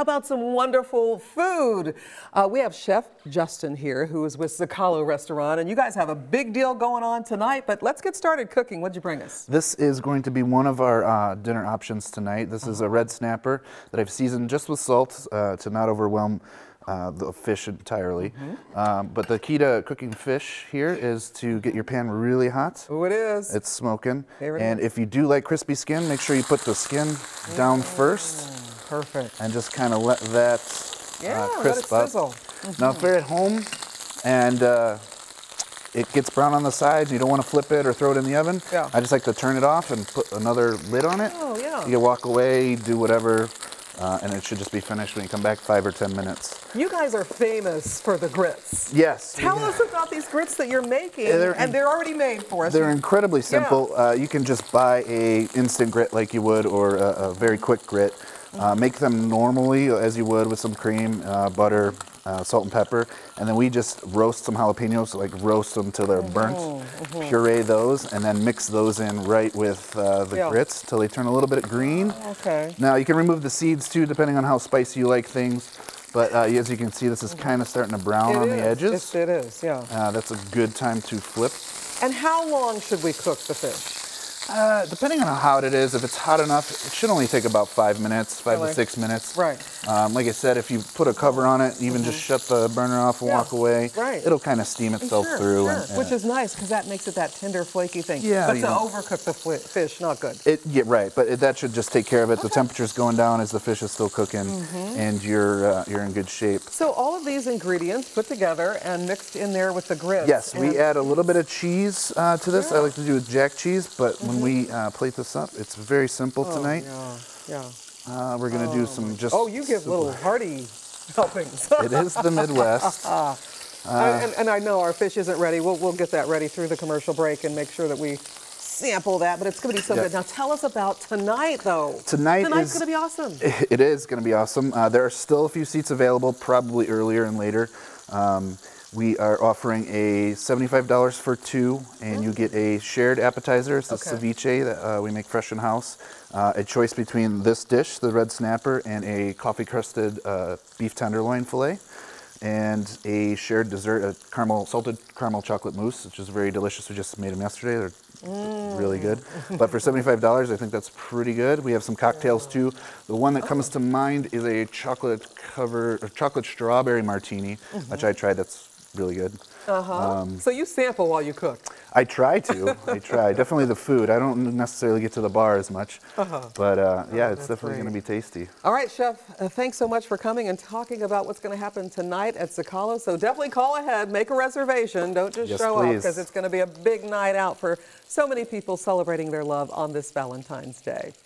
How about some wonderful food? We have Chef Justin here, who is with Zocalo Restaurant, and you guys have a big deal going on tonight, but let's get started cooking. What'd you bring us? This is going to be one of our dinner options tonight. This is a red snapper that I've seasoned just with salt to not overwhelm the fish entirely. But the key to cooking fish here is to get your pan really hot. Oh, it is. It's smoking. And if you do like crispy skin, make sure you put the skin down first. Perfect. And just kind of let that crisp let it up. sizzle. Now, if you're at home and it gets brown on the sides, you don't want to flip it or throw it in the oven, I just like to turn it off and put another lid on it. Oh, yeah. You can walk away, do whatever, and it should just be finished when you come back 5 or 10 minutes. You guys are famous for the grits. Yes. Tell us about these grits that you're making, and they're already made for us. They're incredibly simple. You can just buy a instant grit like you would, or a very quick grit. Make them normally as you would with some cream, butter, salt and pepper, and then we just roast some jalapenos, like roast them till they're burnt, puree those, and then mix those in right with the grits till they turn a little bit green. Okay. Now you can remove the seeds too, depending on how spicy you like things, but as you can see, this is kind of starting to brown on the edges. It is, yeah. That's a good time to flip. And how long should we cook the fish? Depending on how hot it is, if it's hot enough, it should only take about 5 minutes, 5 to 6 minutes. Right. Like I said, if you put a cover on it, even just shut the burner off and walk away, it'll kind of steam itself through. Which is nice, because that makes it that tender, flaky thing. Yeah, but to overcook the fish, not good. Right, but that should just take care of it. The temperature's going down as the fish is still cooking, and you're in good shape. So all of these ingredients put together and mixed in there with the grits. Yes, we add a little bit of cheese to this. I like to do with jack cheese, but when we plate this up, it's very simple tonight. We're going to do some just... Oh, you give little hearty helpings. It is the Midwest. And I know our fish isn't ready. We'll get that ready through the commercial break and make sure that we sample that, but it's going to be so good. Now tell us about tonight, though. Tonight's going to be awesome. It is going to be awesome. There are still a few seats available, probably earlier and later. We are offering a $75 for 2, and you get a shared appetizer. It's the ceviche that we make fresh in house. A choice between this dish, the red snapper, and a coffee-crusted beef tenderloin fillet, and a shared dessert, a salted caramel chocolate mousse, which is very delicious. We just made them yesterday. They're really good. But for $75, I think that's pretty good. We have some cocktails too. The one that comes to mind is a chocolate strawberry martini, which I tried. That's really good. So you sample while you cook? I try to. I try. Definitely the food. I don't necessarily get to the bar as much. But yeah, it's definitely going to be tasty. All right, Chef, thanks so much for coming and talking about what's going to happen tonight at Zocalo. So definitely call ahead, make a reservation. Don't just show up, because it's going to be a big night out for so many people celebrating their love on this Valentine's Day.